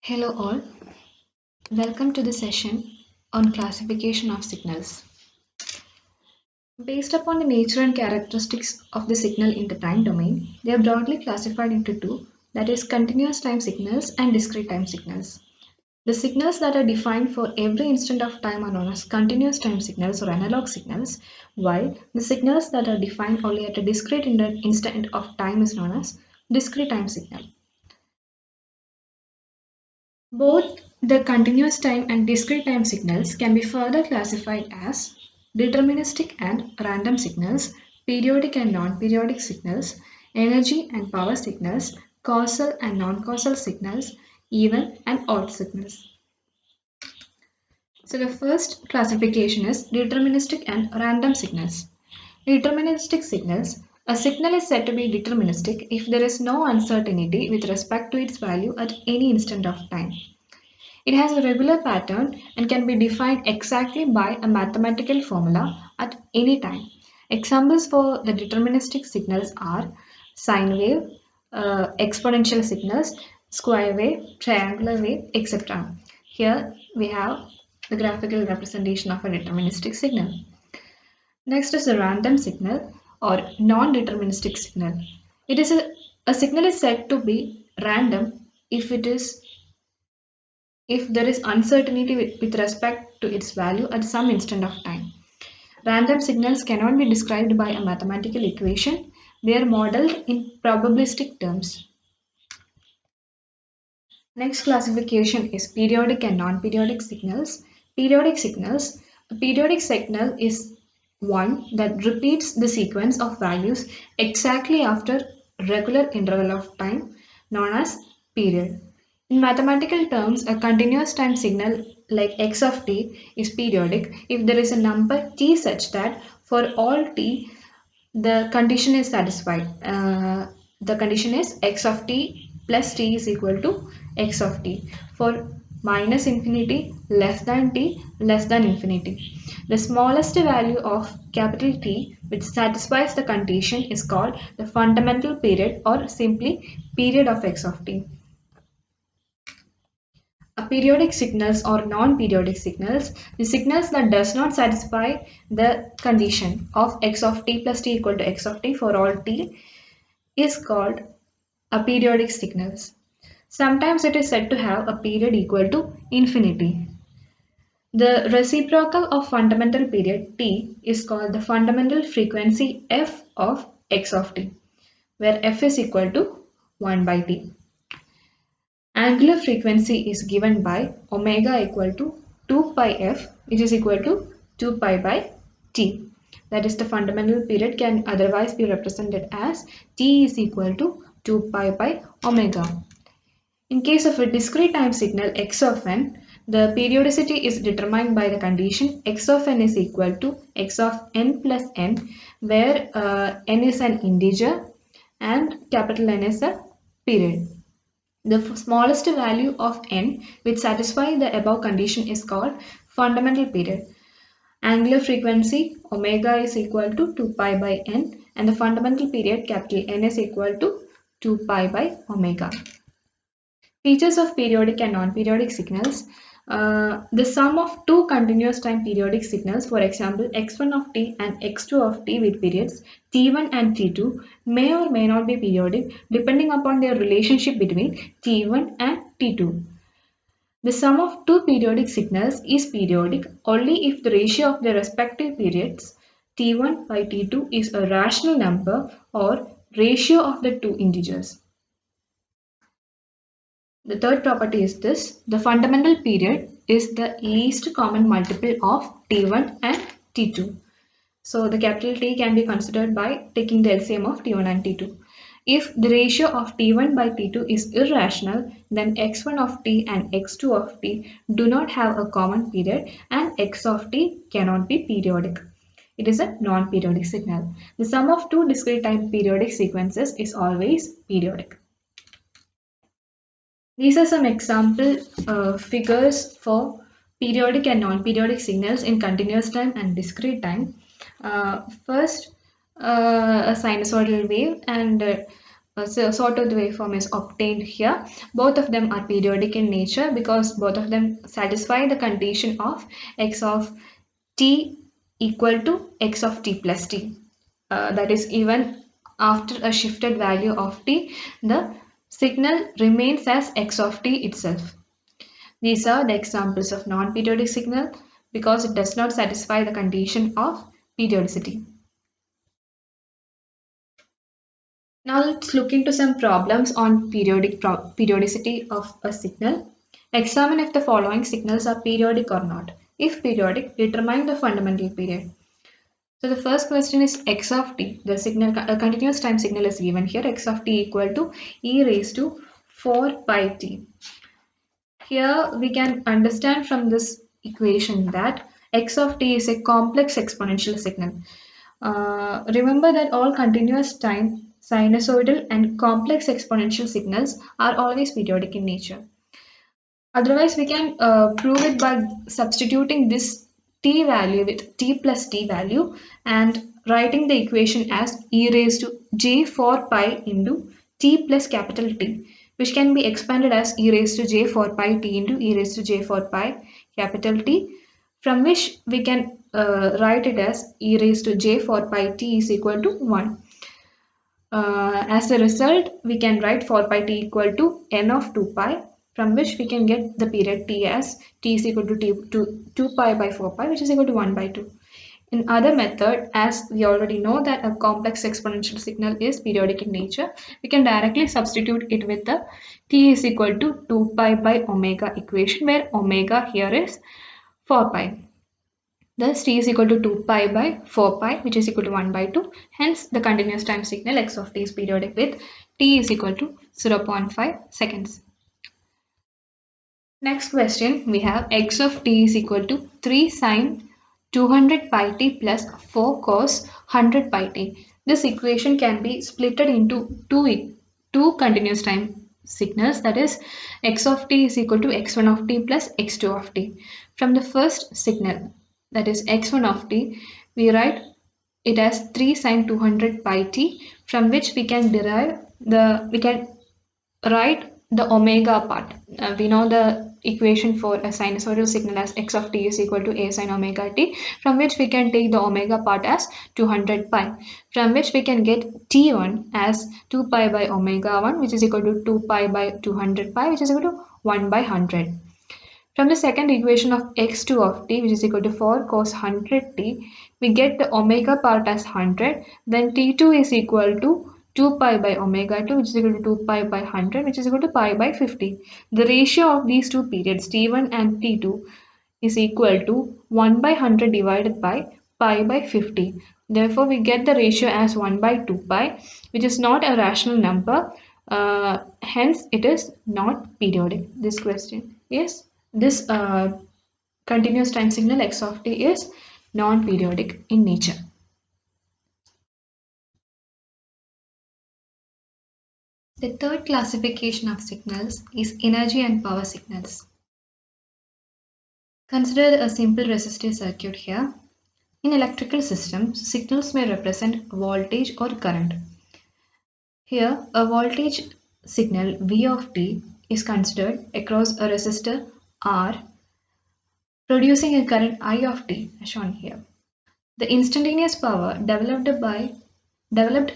Hello all, welcome to the session on classification of signals. Based upon the nature and characteristics of the signal in the time domain, they are broadly classified into two, that is continuous time signals and discrete time signals. The signals that are defined for every instant of time are known as continuous time signals or analog signals, while the signals that are defined only at a discrete instant of time is known as discrete time signal. Both the continuous time and discrete time signals can be further classified as deterministic and random signals, periodic and non-periodic signals, energy and power signals, causal and non-causal signals, even and odd signals. So the first classification is deterministic and random signals. Deterministic signals. A signal is said to be deterministic if there is no uncertainty with respect to its value at any instant of time. It has a regular pattern and can be defined exactly by a mathematical formula at any time. Examples for the deterministic signals are sine wave, exponential signals, square wave, triangular wave, etc. Here we have the graphical representation of a deterministic signal. Next is a random signal or non-deterministic signal. It is a signal is said to be random if there is uncertainty with respect to its value at some instant of time. Random signals cannot be described by a mathematical equation, they are modeled in probabilistic terms. Next classification is periodic and non-periodic signals. Periodic signals. A periodic signal is one that repeats the sequence of values exactly after regular interval of time known as period. In mathematical terms, a continuous time signal like x of t is periodic if there is a number t such that for all t the condition is satisfied. The condition is x of t plus t is equal to x of t. For minus infinity, less than t, less than infinity. The smallest value of capital T which satisfies the condition is called the fundamental period or simply period of x of t. Periodic signals or non-periodic signals, the signals that does not satisfy the condition of x of t plus t equal to x of t for all t is called aperiodic signals. Sometimes it is said to have a period equal to infinity. The reciprocal of fundamental period t is called the fundamental frequency f of x of t, where f is equal to 1 by t. Angular frequency is given by omega equal to 2 pi f, which is equal to 2 pi by t. That is, the fundamental period can otherwise be represented as t is equal to 2 pi by omega. In case of a discrete time signal x of n, the periodicity is determined by the condition x of n is equal to x of n plus n, where n is an integer and capital N is a period. The smallest value of n which satisfies the above condition is called fundamental period. Angular frequency omega is equal to 2 pi by n and the fundamental period capital N is equal to 2 pi by omega. Features of periodic and non-periodic signals. The sum of two continuous time periodic signals, for example x1 of t and x2 of t with periods t1 and t2, may or may not be periodic depending upon their relationship between t1 and t2. The sum of two periodic signals is periodic only if the ratio of their respective periods t1 by t2 is a rational number or ratio of the two integers. The third property is this: the fundamental period is the least common multiple of T1 and T2. So the capital T can be considered by taking the LCM of T1 and T2. If the ratio of T1 by T2 is irrational, then x1 of T and x2 of T do not have a common period and x of T cannot be periodic. It is a non-periodic signal. The sum of two discrete time periodic sequences is always periodic. These are some example figures for periodic and non-periodic signals in continuous time and discrete time. First, a sinusoidal wave, and sawtooth waveform is obtained here. Both of them are periodic in nature because both of them satisfy the condition of x of t equal to x of t plus t. That is, even after a shifted value of t, the signal remains as x of t itself. These are the examples of non-periodic signal because it does not satisfy the condition of periodicity. Now let's look into some problems on periodicity of a signal. Examine if the following signals are periodic or not. If periodic, determine the fundamental period. So the first question is x of t. The signal, a continuous time signal is given here. X of t equal to e raised to 4 pi t. Here we can understand from this equation that x of t is a complex exponential signal. Remember that all continuous time, sinusoidal and complex exponential signals are always periodic in nature. Otherwise, we can prove it by substituting this t value with t plus t value and writing the equation as e raised to j4 pi into t plus capital T, which can be expanded as e raised to j4 pi t into e raised to j4 pi capital T, from which we can write it as e raised to j4 pi t is equal to 1. As a result, we can write 4 pi t equal to n of 2 pi, from which we can get the period t as t is equal to 2 pi by 4 pi, which is equal to 1 by 2. In other method, as we already know that a complex exponential signal is periodic in nature, we can directly substitute it with the t is equal to 2 pi by omega equation, where omega here is 4 pi. Thus t is equal to 2 pi by 4 pi, which is equal to 1 by 2. Hence the continuous time signal x of t is periodic with t is equal to 0.5 seconds. Next question, we have x of t is equal to 3 sine 200 pi t plus 4 cos 100 pi t. This equation can be splitted into two continuous time signals, that is x of t is equal to x1 of t plus x2 of t. From the first signal, that is x1 of t, we write it as 3 sine 200 pi t, from which we can write the omega part. We know the equation for a sinusoidal signal as x of t is equal to a sine omega t, from which we can take the omega part as 200 pi, from which we can get t1 as 2 pi by omega 1, which is equal to 2 pi by 200 pi, which is equal to 1 by 100. From the second equation of x2 of t, which is equal to 4 cos 100 t, we get the omega part as 100, then t2 is equal to 2 pi by omega 2, which is equal to 2 pi by 100, which is equal to pi by 50. The ratio of these two periods, t1 and t2, is equal to 1 by 100 divided by pi by 50. Therefore, we get the ratio as 1 by 2 pi, which is not a rational number. Hence, it is not periodic. This question is this continuous time signal x of t is non-periodic in nature. The third classification of signals is energy and power signals. Consider a simple resistive circuit here. In electrical systems, signals may represent voltage or current. Here, a voltage signal V of t is considered across a resistor R, producing a current I of t as shown here. The instantaneous power developed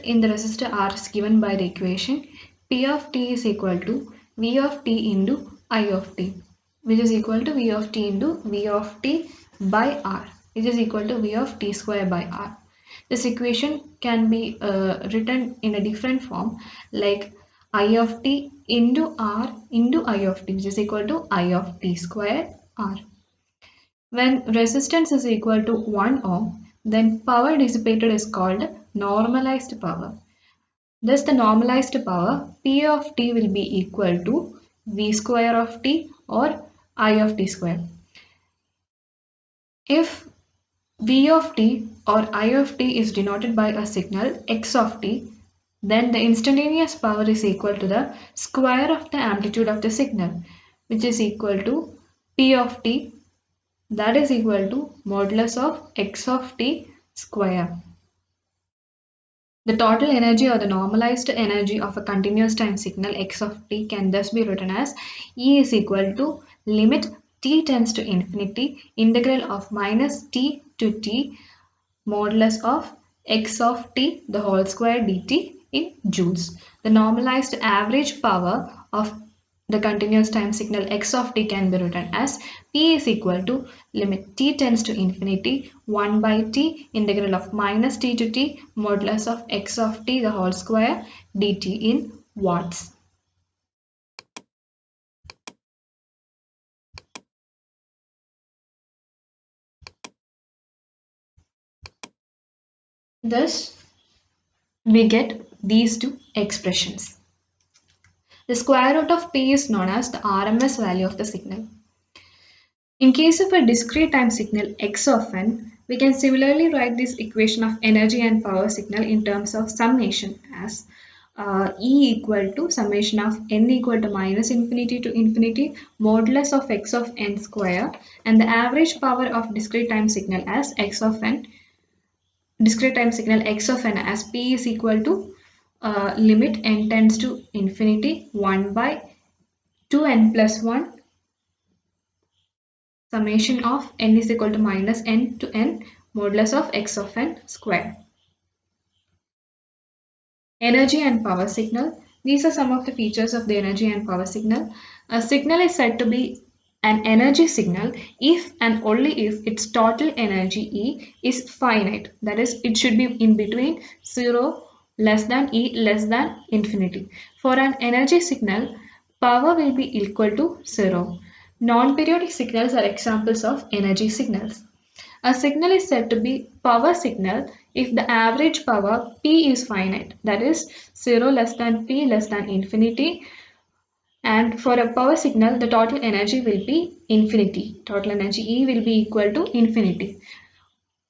in the resistor R is given by the equation P of t is equal to V of t into I of t, which is equal to V of t into V of t by R, which is equal to V of t square by R. This equation can be written in a different form, like I of t into R into I of t, which is equal to I of t square R. When resistance is equal to 1 ohm, then power dissipated is called normalized power. Thus, the normalized power P of t will be equal to V square of t or I of t square. If V of t or I of t is denoted by a signal x of t, then the instantaneous power is equal to the square of the amplitude of the signal, which is equal to P of t, that is equal to modulus of x of t square. The total energy or the normalized energy of a continuous time signal x of t can thus be written as E is equal to limit t tends to infinity integral of minus t to t modulus of x of t the whole square dt in joules. The normalized average power of the continuous time signal x of t can be written as P is equal to limit t tends to infinity 1 by t integral of minus t to t modulus of x of t the whole square dt in watts. Thus, we get these two expressions. The square root of P is known as the RMS value of the signal. In case of a discrete time signal x of n, we can similarly write this equation of energy and power signal in terms of summation as E equal to summation of n equal to minus infinity to infinity modulus of x of n square, and the average power of discrete time signal as x of n, discrete time signal x of n as P is equal to limit n tends to infinity 1 by 2n plus 1 summation of n is equal to minus n to n modulus of x of n square. Energy and power signal. These are some of the features of the energy and power signal. A signal is said to be an energy signal if and only if its total energy E is finite. That is, it should be in between 0 less than E less than infinity. For an energy signal, power will be equal to 0. Non-periodic signals are examples of energy signals. A signal is said to be power signal if the average power P is finite, that is 0 less than P less than infinity, and for a power signal the total energy will be infinity. Total energy E will be equal to infinity.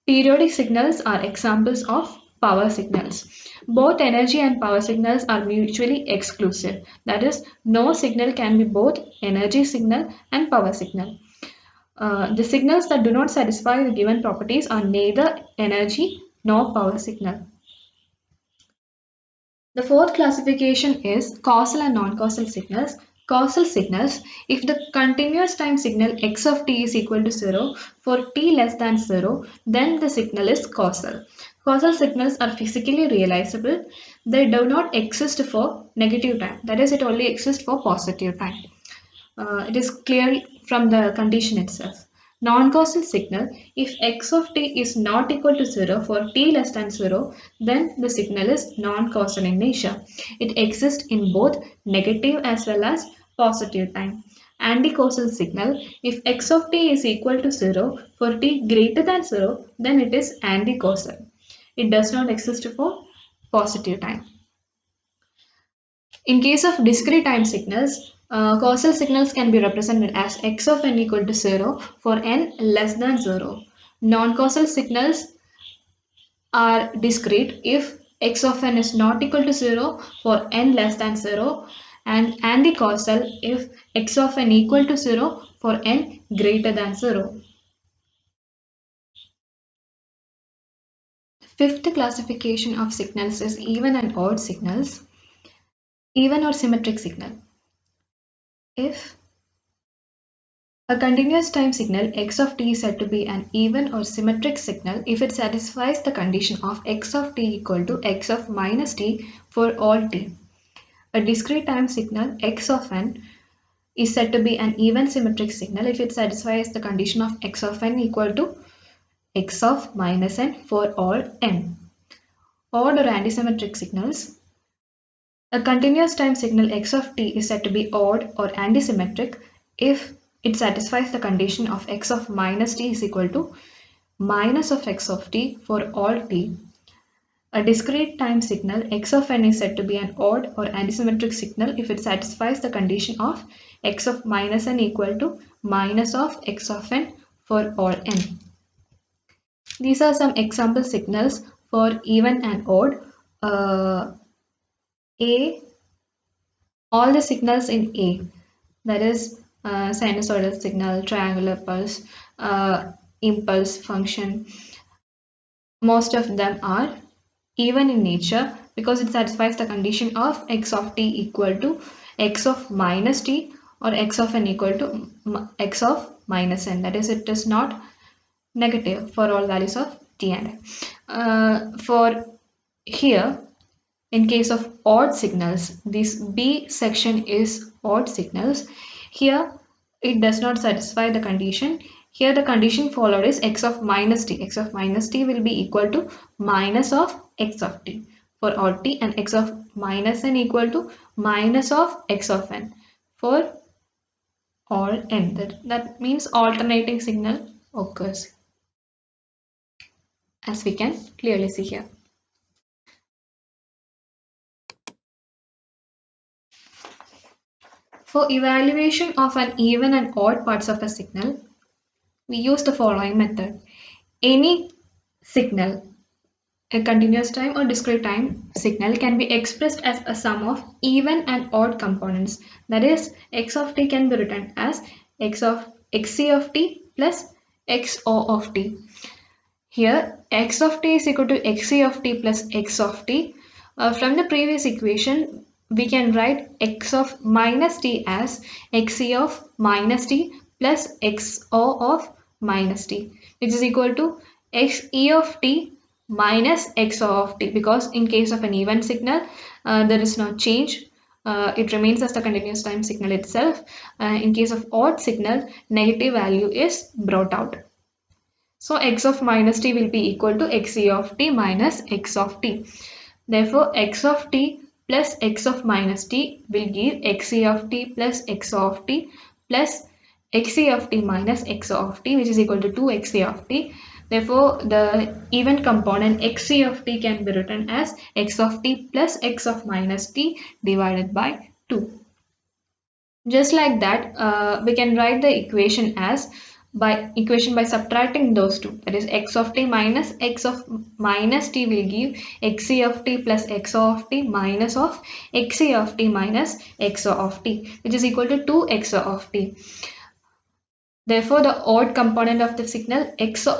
Periodic signals are examples of power signals. Both energy and power signals are mutually exclusive. That is, no signal can be both energy signal and power signal. The signals that do not satisfy the given properties are neither energy nor power signal. The fourth classification is causal and non-causal signals. Causal signals, if the continuous time signal x of t is equal to 0 for t less than 0, then the signal is causal. Causal signals are physically realizable. They do not exist for negative time. That is, it only exists for positive time. It is clear from the condition itself. Non-causal signal, if x of t is not equal to 0 for t less than 0, then the signal is non-causal in nature. It exists in both negative as well as positive time. Anti-causal signal, if x of t is equal to 0 for t greater than 0, then it is anti-causal. It does not exist for positive time. In case of discrete time signals, causal signals can be represented as x of n equal to 0 for n less than 0. Non-causal signals are discrete if x of n is not equal to 0 for n less than 0, and anti-causal if x of n equal to 0 for n greater than 0. Fifth classification of signals is even and odd signals. Even or symmetric signal. If a continuous time signal x of t is said to be an even or symmetric signal if it satisfies the condition of x of t equal to x of minus t for all t. A discrete time signal x of n is said to be an even symmetric signal if it satisfies the condition of x of n equal to x of minus n for all n. Odd or antisymmetric signals. A continuous time signal x of t is said to be odd or antisymmetric if it satisfies the condition of x of minus t is equal to minus of x of t for all t. A discrete time signal x of n is said to be an odd or antisymmetric signal if it satisfies the condition of x of minus n equal to minus of x of n for all n. These are some example signals for even and odd. A, all the signals in A, that is sinusoidal signal, triangular pulse, impulse function, most of them are even in nature because it satisfies the condition of x of t equal to x of minus t or x of n equal to x of minus n. That is, it is not negative for all values of t and n. For here, in case of odd signals, this B section is odd signals. Here, it does not satisfy the condition. Here, the condition followed is x of minus t. X of minus t will be equal to minus of x of t for odd t, and x of minus n equal to minus of x of n for all n. That means alternating signal occurs, as we can clearly see here. For evaluation of an even and odd parts of a signal, we use the following method. Any signal, a continuous time or discrete time signal, can be expressed as a sum of even and odd components. That is, x of t can be written as xc of t plus xo of t. Here, x of t is equal to xc of t plus x of t. From the previous equation, we can write x of minus t as xc of minus t plus xo of minus t, which is equal to xe of t minus xo of t, because in case of an even signal, there is no change. It remains as the continuous time signal itself. In case of odd signal, negative value is brought out. So x of minus t will be equal to xe of t minus x of t. Therefore, x of t plus x of minus t will give xe of t plus x of t plus xe of t minus x of t, which is equal to 2xe of t. Therefore, the even component xe of t can be written as x of t plus x of minus t divided by 2. Just like that, we can write the equation as by subtracting those two. That is, x of t minus x of minus t will give xe of t plus xo of t minus of xe of t minus xo of t, which is equal to 2xo of t. Therefore, the odd component of the signal xo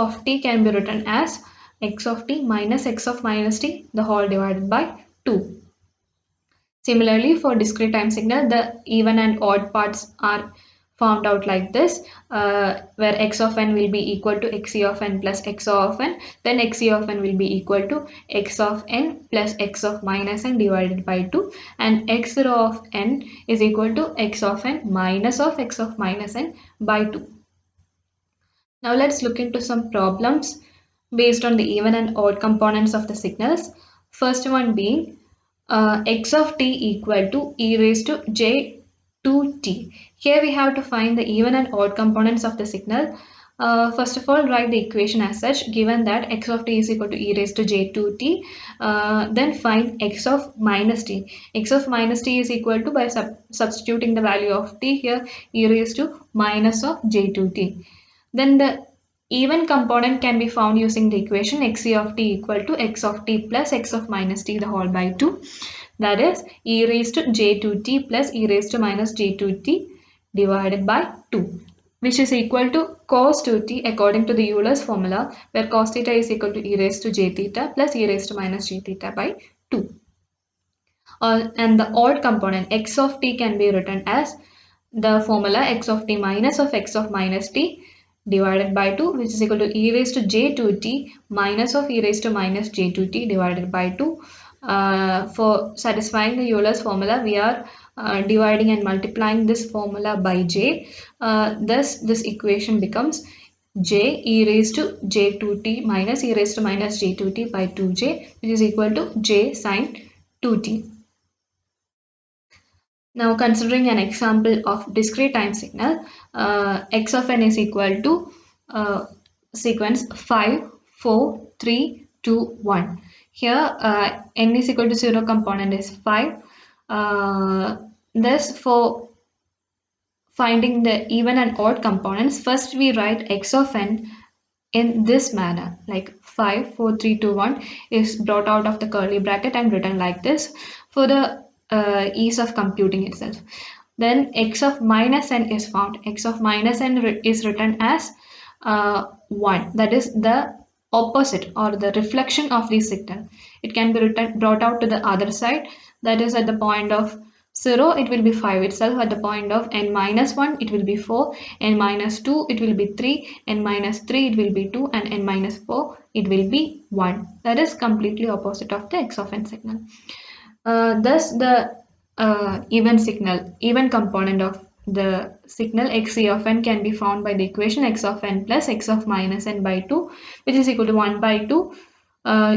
of t can be written as x of t minus x of minus t the whole divided by 2. Similarly, for discrete time signal, the even and odd parts are formed out like this, where x of n will be equal to xe of n plus xo of n, then xe of n will be equal to x of n plus x of minus n divided by 2, and x0 of n is equal to x of n minus of x of minus n by 2. Now let's look into some problems based on the even and odd components of the signals. First one being x of t equal to e raised to j 2t. Here we have to find the even and odd components of the signal. First of all, write the equation as such. Given that x of t is equal to e raised to j 2t, then find x of minus t. X of minus t is equal to, by substituting the value of t here, e raised to minus of j 2t. Then the even component can be found using the equation xe of t equal to x of t plus x of minus t the whole by 2. That is, e raised to j2t plus e raised to minus j2t divided by 2, which is equal to cos 2t according to the Euler's formula, where cos theta is equal to e raised to j theta plus e raised to minus j theta by 2. And the odd component x of t can be written as the formula x of t minus of x of minus t divided by 2, which is equal to e raised to j2t minus of e raised to minus j2t divided by 2. For satisfying the Euler's formula, we are dividing and multiplying this formula by j. Thus, this equation becomes j e raised to j2t minus e raised to minus j2t by 2j, which is equal to j sine 2t. Now, considering an example of discrete time signal, x of n is equal to sequence 5, 4, 3, 2, 1. Here, n is equal to 0 component is 5. Thus, for finding the even and odd components, first we write x of n in this manner, like 5, 4, 3, 2, 1 is brought out of the curly bracket and written like this for the ease of computing itself. Then x of minus n is found. X of minus n is written as 1. That is, the opposite or the reflection of the signal. It can be brought out to the other side, that is at the point of 0 it will be 5 itself, at the point of n minus 1 it will be 4, n minus 2 it will be 3, n minus 3 it will be 2, and n minus 4 it will be 1. That is completely opposite of the x of n signal. Thus the even component of the signal xc of n can be found by the equation x of n plus x of minus n by 2, which is equal to 1 by 2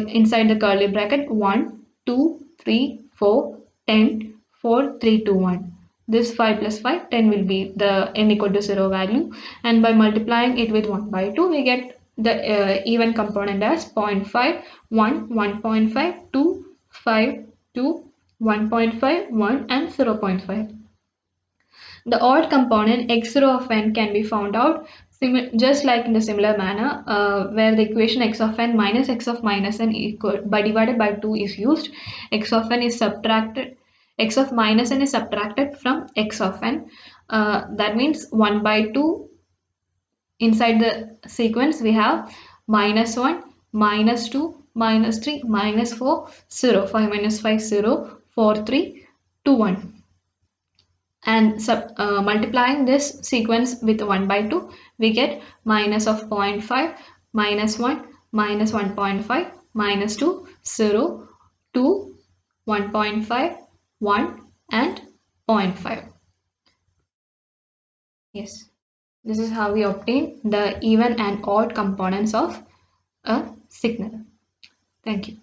inside the curly bracket 1, 2, 3, 4, 10, 4, 3, 2, 1. This 5 plus 5, 10 will be the n equal to 0 value, and by multiplying it with 1 by 2 we get the even component as 0.5, 1, 1.5, 2, 5, 2, 1.5, 1 and 0.5. The odd component x0 of n can be found out just like in a similar manner, where the equation x of n minus x of minus n equal by divided by 2 is used. X of n is subtracted, x of minus n is subtracted from x of n. That means 1 by 2 inside the sequence we have minus 1, minus 2, minus 3, minus 4, 0, 5 minus 5, 0, 4, 3, 2, 1. And multiplying this sequence with 1 by 2, we get minus of 0.5, minus 1, minus 1.5, minus 2, 0, 2, 1.5, 1 and 0.5. Yes, this is how we obtain the even and odd components of a signal. Thank you.